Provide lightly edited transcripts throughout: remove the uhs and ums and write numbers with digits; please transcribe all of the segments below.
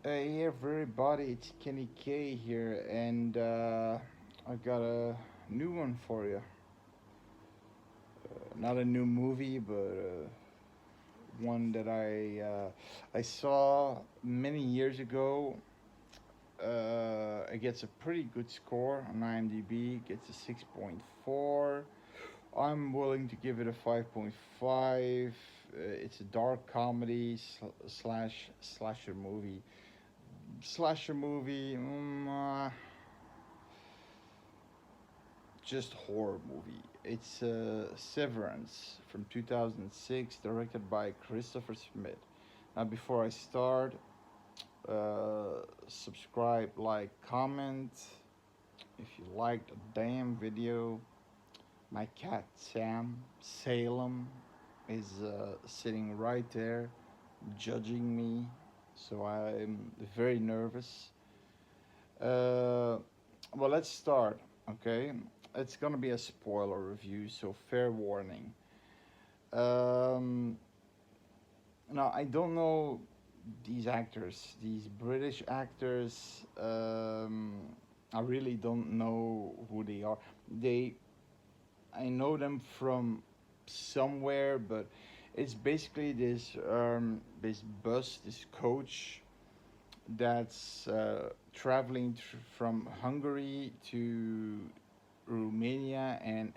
Hey everybody, it's Kenny K here, and I got a new one for you. Not a new movie, but one that I saw many years ago. It gets a pretty good score on IMDb. It gets a 6.4. I'm willing to give it a 5.5. It's a dark comedy slash slasher movie. Slasher movie. Just horror movie. It's Severance from 2006, directed by Christopher Smith. Now, before I start, subscribe, like, comment. If you liked a damn video, my cat Sam Salem is sitting right there, judging me. So I'm very nervous. Uh, well, let's start. Okay, it's gonna be a spoiler review, so fair warning. Um, Now I don't know these actors, these British actors. I really don't know who they are. They, I know them from somewhere, but it's basically this bus, this coach that's traveling from Hungary to Romania, and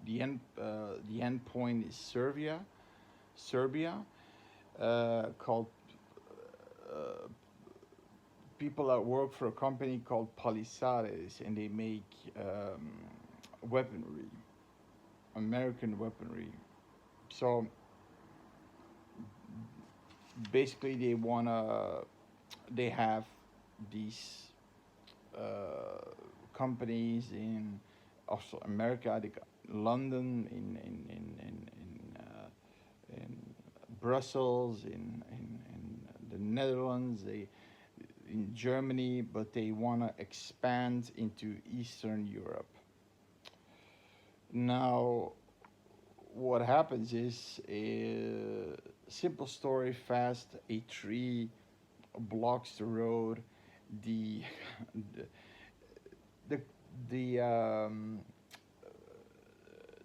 the end point is Serbia, called uh, people that work for a company called Palisares, and they make weaponry, American weaponry. So basically, they have these uh, companies in also America, London, in Brussels, in the Netherlands, in Germany, but they want to expand into Eastern Europe. Now, what happens is a simple story fast. A tree blocks the road. The the the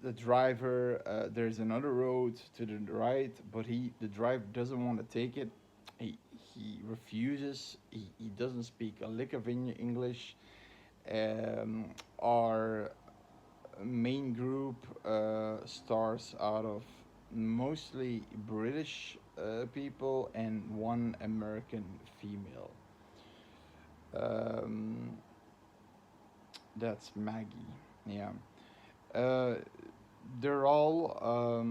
the driver, there's another road to the right, but the driver doesn't want to take it. He refuses. He doesn't speak a lick of English. um, our main group stars out of mostly British people and one American female. um, that's Maggie. Yeah. uh, they're all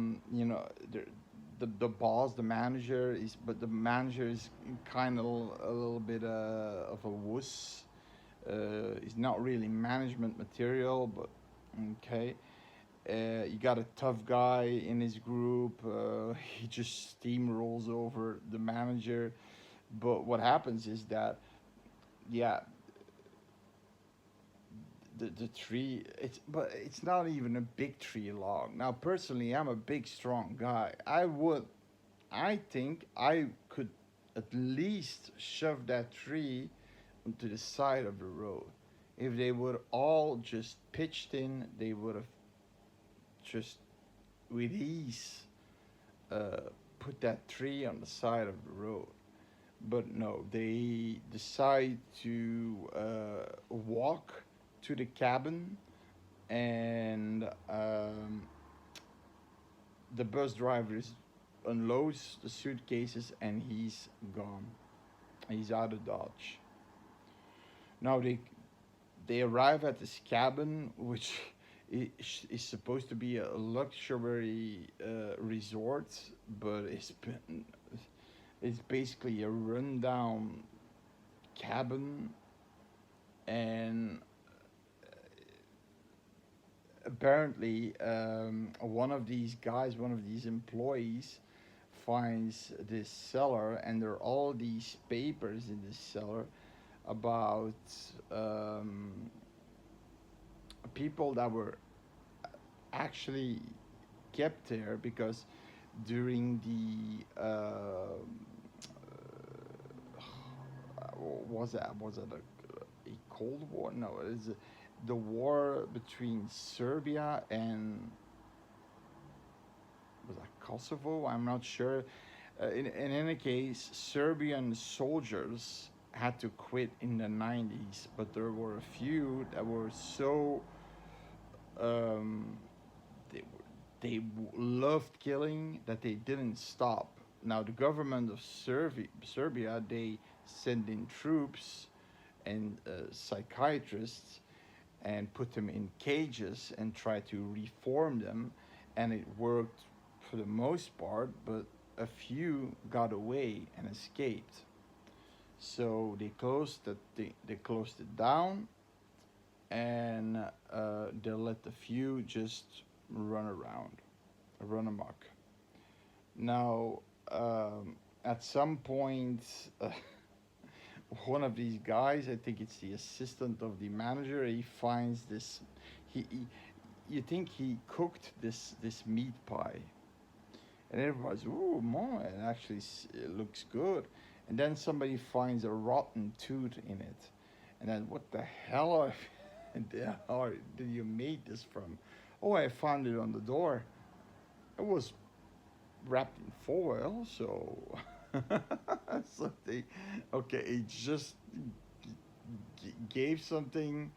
the boss, the manager is, but the manager is kind of a little bit of a wuss. He's not really management material, but okay. You got a tough guy in his group. He just steamrolls over the manager. But what happens is that, yeah, the tree, it's not even a big tree long. Now personally, I'm a big strong guy. I think I could at least shove that tree onto the side of the road. If they would all just pitched in, they would have just with ease uh, put that tree on the side of the road. But no, they decide to walk to the cabin, and the bus driver unloads the suitcases, and he's gone. He's out of Dodge. Now they arrive at this cabin, which is supposed to be a luxury resort, but it's basically a rundown cabin. And apparently, one of these guys, one of these employees, finds this cellar, and there are all these papers in this cellar about um, people that were actually kept there because during the was it a Cold War? No, it is the war between Serbia and was that Kosovo? I'm not sure. In any case, Serbian soldiers had to quit in the 90s, but there were a few that were so um, they loved killing that they didn't stop. Now the government of Serbia, they send in troops and psychiatrists and put them in cages and try to reform them, and it worked for the most part, but a few got away and escaped. So they closed it down, and they let the few just run around, run amok. Now, at some point, one of these guys, I think it's the assistant of the manager, he finds this. He you think he cooked this meat pie, and everybody's, ooh, man, it actually it looks good. And then somebody finds a rotten tooth in it, and then what the hell did you make this from? Oh, I found it on the door. It was wrapped in foil, so so they okay, he just gave something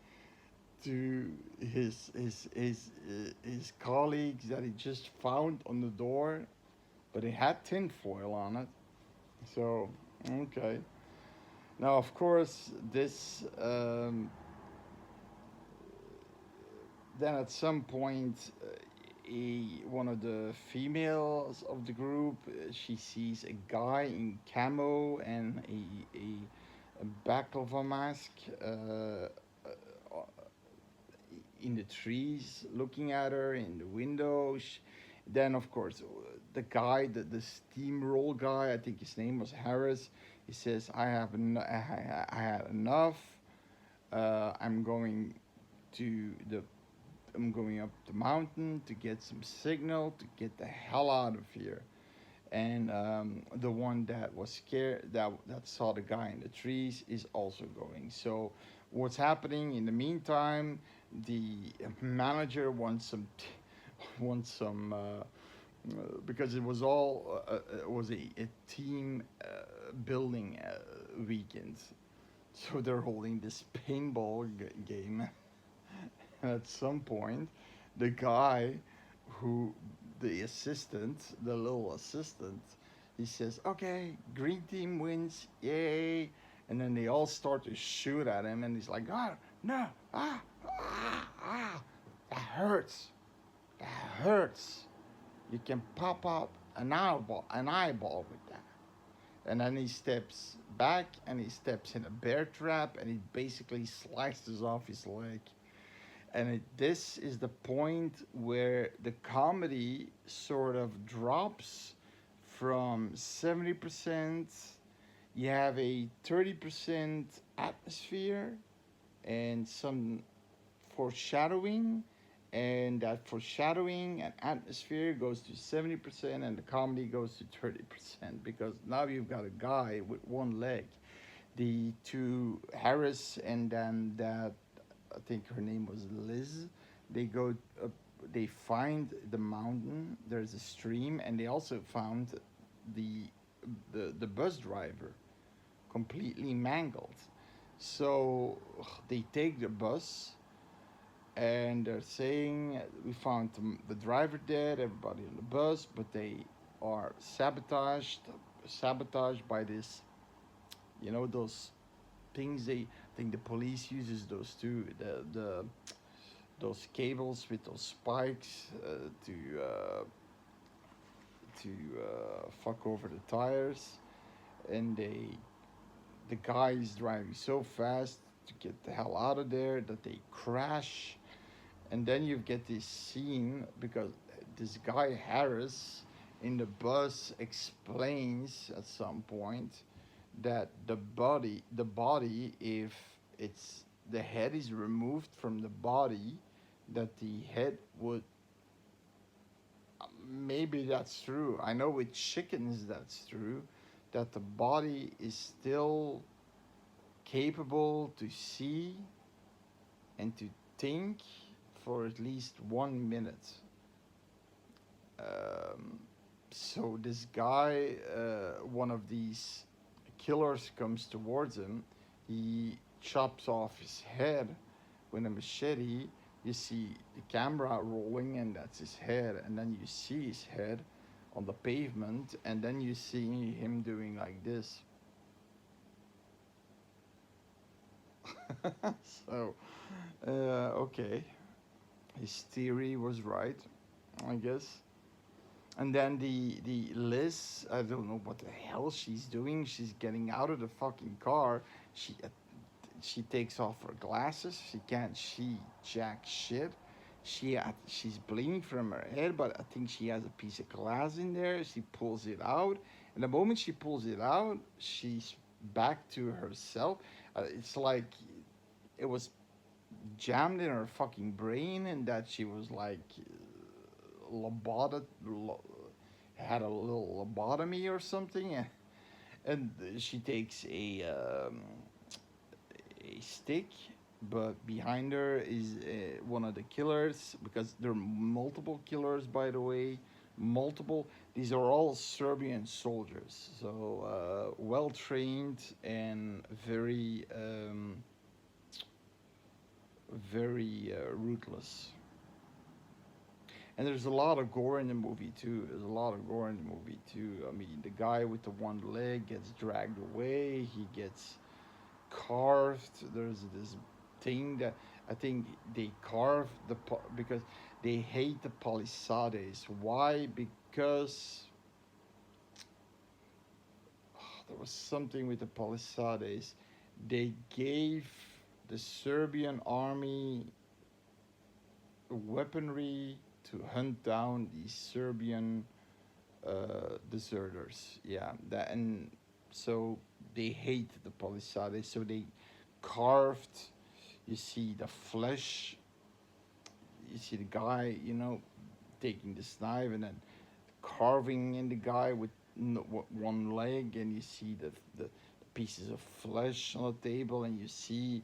to his colleagues that he just found on the door, but it had tin foil on it. So okay. Now, of course, this then at some point, one of the females of the group, she sees a guy in camo and a baklava mask in the trees, looking at her in the window. Then, of course, the guy, the steamroll guy, I think his name was Harris. He says, I had enough. I'm going to the I'm going up the mountain to get some signal to get the hell out of here. And the one that was scared, that saw the guy in the trees, is also going. So what's happening in the meantime? The manager wants some wants some because it was all it was a team building weekend. So they're holding this paintball game. And at some point, the guy who, the assistant, the little assistant, he says, okay, green team wins, yay. And then they all start to shoot at him, and he's like, ah, no, that hurts, that hurts. You can pop up an eyeball with that. And then he steps back, and he steps in a bear trap, and he basically slices off his leg. And this is the point where the comedy sort of drops from 70%. You have a 30% atmosphere and some foreshadowing, and that foreshadowing and atmosphere goes to 70%, and the comedy goes to 30%, because now you've got a guy with one leg. The two, Harris and then that, I think her name was Liz. They go up, they find the mountain. There's a stream, and they also found the the bus driver completely mangled. So they take the bus, and they're saying we found the driver dead, everybody on the bus, but they are sabotaged by this. You know those things they I think the police uses those too. The those cables with those spikes to fuck over the tires, and the guy is driving so fast to get the hell out of there that they crash, and then you get this scene because this guy Harris in the bus explains at some point that the body, if it's the head is removed from the body, that the head would, maybe that's true. I know with chickens that's true, that the body is still capable to see and to think for at least 1 minute. Um, so this guy, one of these killers comes towards him. He chops off his head with a machete. You see the camera rolling, and that's his head. And then you see his head on the pavement, and then you see him doing like this. So, okay, his theory was right, I guess. And then the Liz, I don't know what the hell she's doing. She's getting out of the fucking car. She takes off her glasses. She can't see jack shit. She's bleeding from her head, but I think she has a piece of glass in there. She pulls it out, and the moment she pulls it out, she's back to herself. It's like it was jammed in her fucking brain, and that she was like lobotomy, had a little lobotomy or something, and she takes a stick, but behind her is one of the killers, because there are multiple killers, by the way, multiple. These are all Serbian soldiers, so well trained and very ruthless. And there's a lot of gore in the movie too. There's a lot of gore in the movie too. I mean, the guy with the one leg gets dragged away. He gets carved. There's this thing that I think they carved because they hate the Palisades. Why? Because there was something with the Palisades. They gave the Serbian army weaponry to hunt down these Serbian deserters. Yeah, that, and so they hate the Palisades. So they carved. You see the flesh. You see the guy, taking this knife and then carving in the guy with one leg, and you see the pieces of flesh on the table, and you see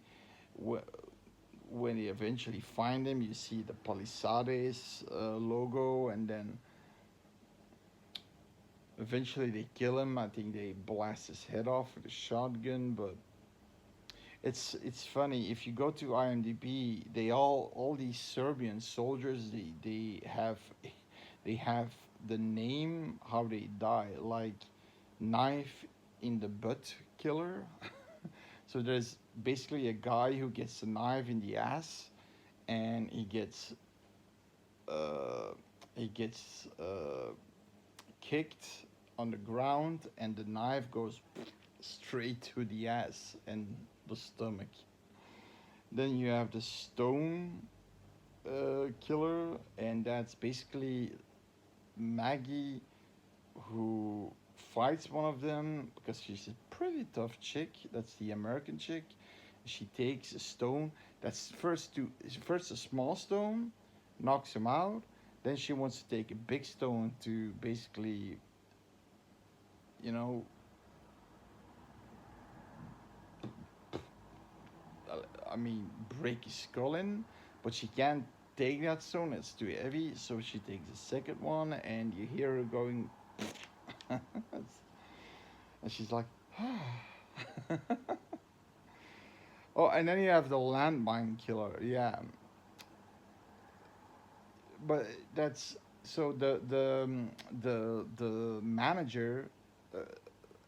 when they eventually find him, you see the Palisades logo, and then eventually they kill him. I think they blast his head off with a shotgun, but it's funny if you go to IMDb. They all these Serbian soldiers, they have the name how they die, like knife in the butt killer. So there's basically a guy who gets a knife in the ass, and uh, he gets kicked on the ground, and the knife goes straight to the ass and the stomach. Then you have the stone killer, and that's basically Maggie, who fights one of them because she's a pretty tough chick. That's the American chick. She takes a stone. That's first a small stone, knocks him out. Then she wants to take a big stone to basically, you know, I mean, break his skull in. But she can't take that stone. It's too heavy. So she takes the second one, and you hear her going, and she's like, oh, and then you have the landmine killer. Yeah, but that's so the manager, uh,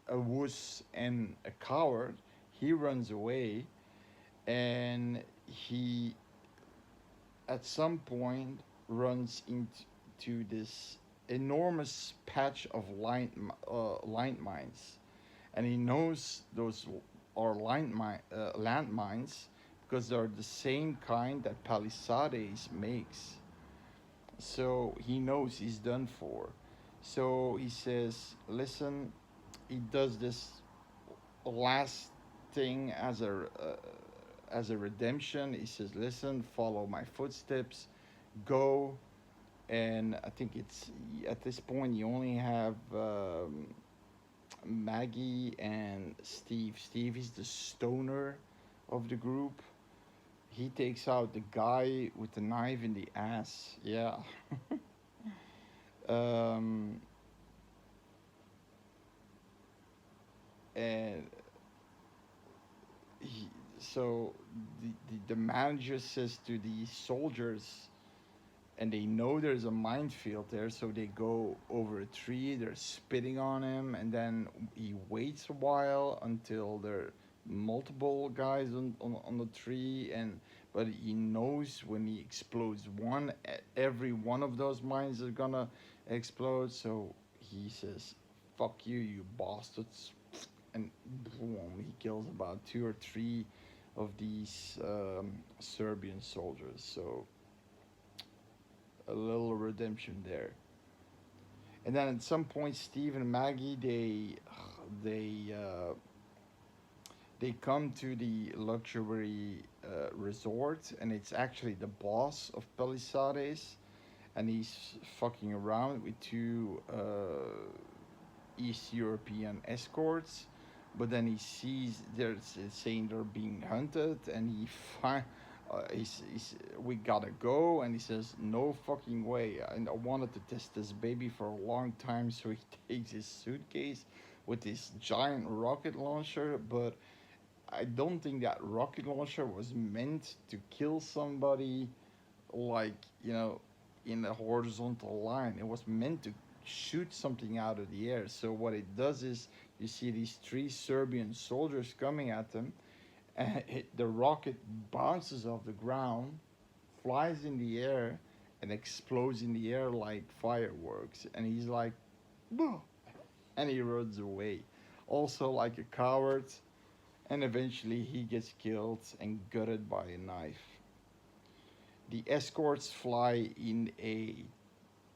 a wuss and a coward. He runs away, and he at some point runs into this enormous patch of line mines, and he knows those are landmines because they're the same kind that Palisades makes. So he knows he's done for. So he says, "Listen," he does this last thing as a redemption. He says, "Listen, follow my footsteps, go." And I think it's at this point you only have Maggie and Steve. Steve is the stoner of the group. He takes out the guy with the knife in the ass. Yeah. um, and he, so the manager says to the soldiers, and they know there's a minefield there, so they go over a tree. They're spitting on him, and then he waits a while until there are multiple guys on the tree, and but he knows when he explodes one, every one of those mines are gonna explode. So he says, "Fuck you, you bastards," and boom, he kills about two or three of these Serbian soldiers. So a little redemption there. And then at some point, Steve and Maggie they uh, they come to the luxury resort, and it's actually the boss of Palisades, and he's fucking around with two East European escorts. But then he sees they're saying they're being hunted, and we gotta go, and he says no fucking way. And I wanted to test this baby for a long time, so he takes his suitcase with this giant rocket launcher. But I don't think that rocket launcher was meant to kill somebody, like, in a horizontal line. It was meant to shoot something out of the air. So what it does is you see these three Serbian soldiers coming at them, and the rocket bounces off the ground, flies in the air, and explodes in the air like fireworks. And he's like, "Boo," and he runs away, also like a coward. And eventually he gets killed and gutted by a knife. The escorts fly in a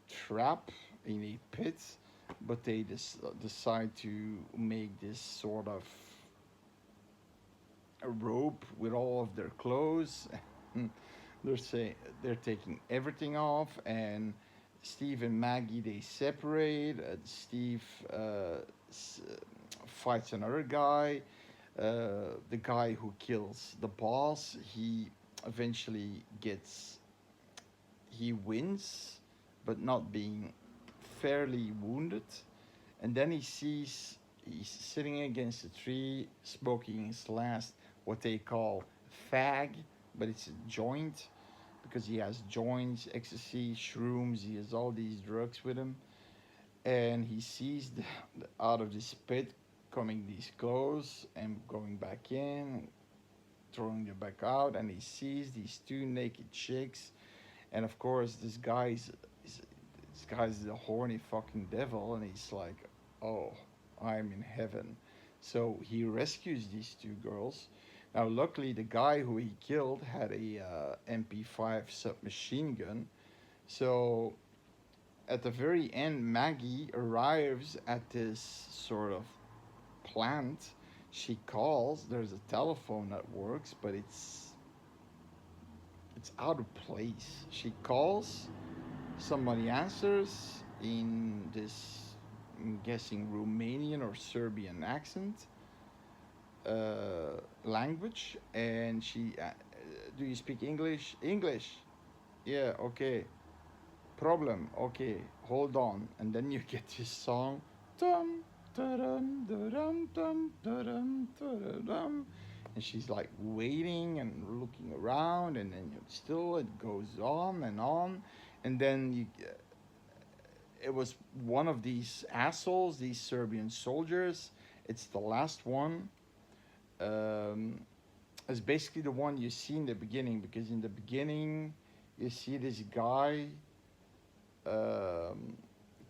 trap, in a pit, but they decide to make this sort of a rope with all of their clothes. They're taking everything off, and Steve and Maggie they separate. Steve fights another guy. The guy who kills the boss, he eventually gets he wins, but not being fairly wounded. And then he's sitting against a tree, smoking his last what they call fag, but it's a joint because he has joints, ecstasy, shrooms. He has all these drugs with him, and he sees out of this pit coming these clothes and going back in, throwing them back out, and he sees these two naked chicks. And of course, this guy's the horny fucking devil, and he's like, "Oh, I'm in heaven." So he rescues these two girls. Now, luckily, the guy who he killed had a MP5 submachine gun. So at the very end, Maggie arrives at this sort of plant. She calls. There's a telephone that works, but it's out of place. She calls, somebody answers in this, I'm guessing, Romanian or Serbian accent, language, and she, do you speak English? English. Yeah, okay. Problem. Okay, hold on. And then you get this song. Dum, da-dum, da-dum, dum, da-dum, da-dum. And she's like waiting and looking around, and then still it goes on and on. And then it was one of these assholes, these Serbian soldiers. It's the last one. Um, it's basically the one you see in the beginning, because in the beginning you see this guy um,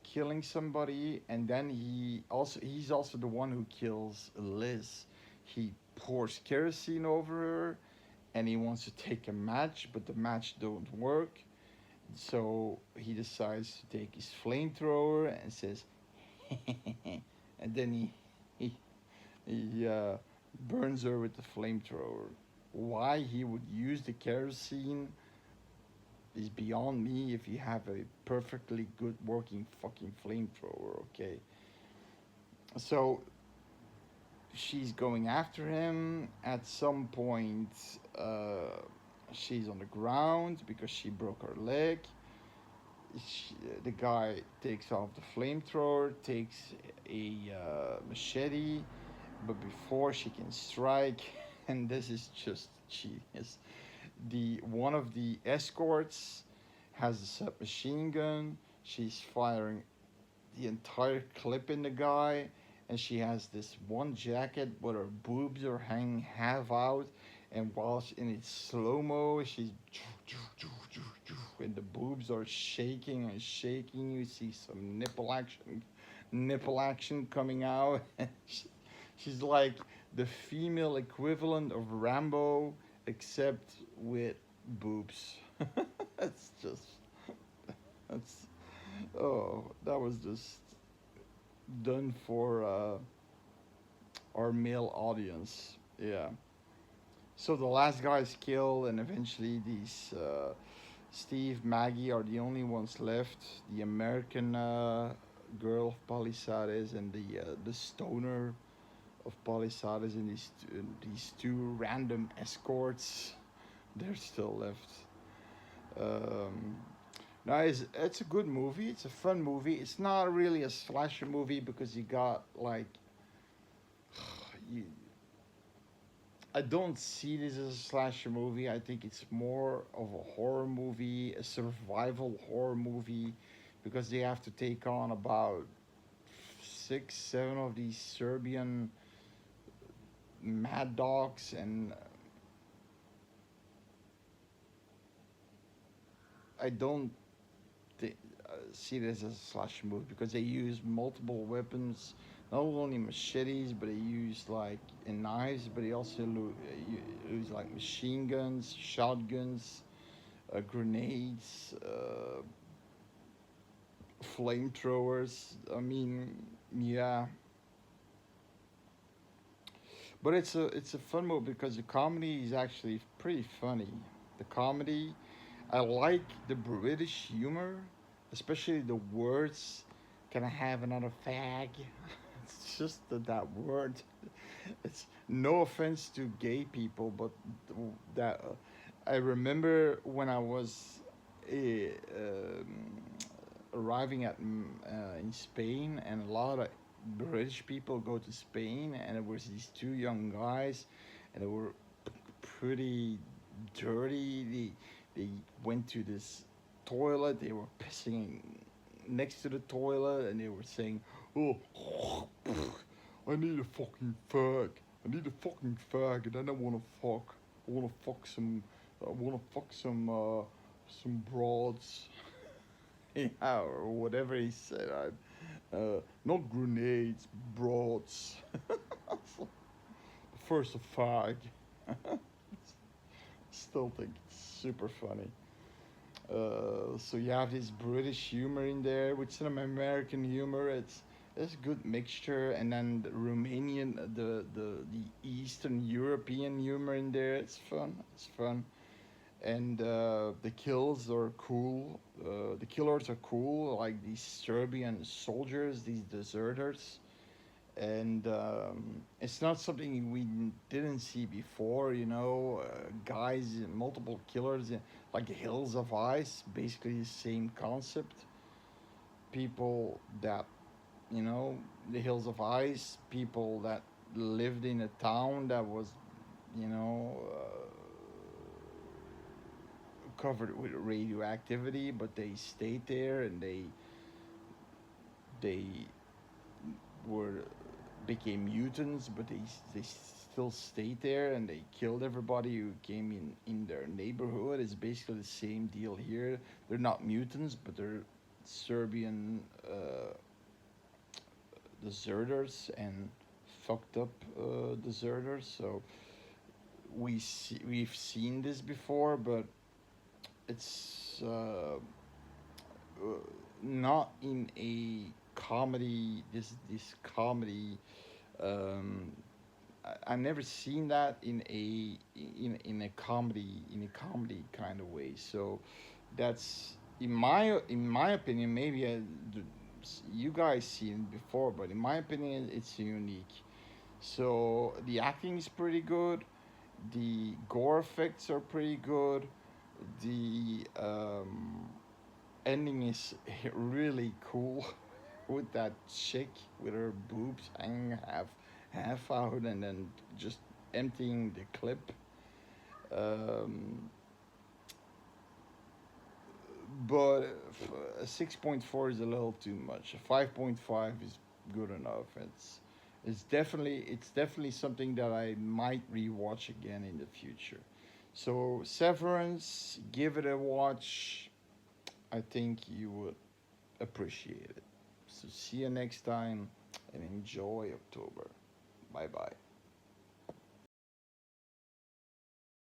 killing somebody, and then he's also the one who kills Liz. He pours kerosene over her, and he wants to take a match, but the match don't work. So he decides to take his flamethrower and says, and then he burns her with the flamethrower. Why he would use the kerosene is beyond me. If you have a perfectly good working fucking flamethrower, okay. So she's going after him. At some point, she's on the ground because she broke her leg. The guy takes off the flamethrower, takes a machete, but before she can strike, and this is just genius, the one of the escorts has a submachine gun. She's firing the entire clip in the guy, and she has this one jacket, but her boobs are hanging half out, and while in its slow mo, she's and the boobs are shaking and shaking. You see some nipple action coming out. She's like the female equivalent of Rambo, except with boobs. That's just that's that was just done for our male audience. Yeah. So the last guy is killed, and eventually these Steve, Maggie are the only ones left. The American girl of Palisades and the stoner of Palisades and these two random escorts. They're still left. Um, no, it's a good movie. It's a fun movie. It's not really a slasher movie because you got like you, I don't see this as a slasher movie. I think it's more of a horror movie, a survival horror movie, because they have to take on about six, seven of these Serbian mad dogs, and I don't th- see this as a slasher movie because they use multiple weapons, not only machetes, but they use like knives, but they also use like machine guns, shotguns, grenades, flamethrowers. I mean, yeah, but it's a fun movie because the comedy is actually pretty funny. The comedy, I like the British humor, especially the words. Can I have another fag? It's just that word. It's no offense to gay people, but that I remember when I was arriving in Spain, and a lot of British people go to Spain, and there was these two young guys, and they were pretty dirty. They went to this toilet. They were pissing next to the toilet, and they were saying, "Oh, I need a fucking fag. I need a fucking fag, and then I wanna fuck. I wanna fuck some. I wanna fuck some broads." Yeah, or whatever he said. Not grenades, broads. First a fag. Still think it's super funny. So you have this British humor in there, with some American humor. It's a good mixture, and then the Romanian, the Eastern European humor in there. It's fun. It's fun, and the kills are cool. The killers are cool, like these Serbian soldiers, these deserters, and it's not something we didn't see before. Guys, multiple killers, like the Hills of Ice, basically the same concept. People that the Hills of Ice, people that lived in a town that was you know covered with radioactivity, but they stayed there, and they were became mutants, but they still stayed there, and they killed everybody who came in their neighborhood. It's basically the same deal here. They're not mutants, but they're Serbian deserters, and fucked up deserters. So we've seen this before, but it's not in a comedy. This comedy. Um, I've never seen that in a comedy kind of way. So that's in my opinion, maybe You guys seen it before, but in my opinion, it's unique. So the acting is pretty good. The gore effects are pretty good. The ending is really cool with that chick with her boobs hanging half out and then just emptying the clip. Um, but a 6.4 is a little too much. A 5.5 is good enough. It's definitely something that I might rewatch again in the future. So Severance, give it a watch. I think you would appreciate it. So see you next time and enjoy October. Bye bye.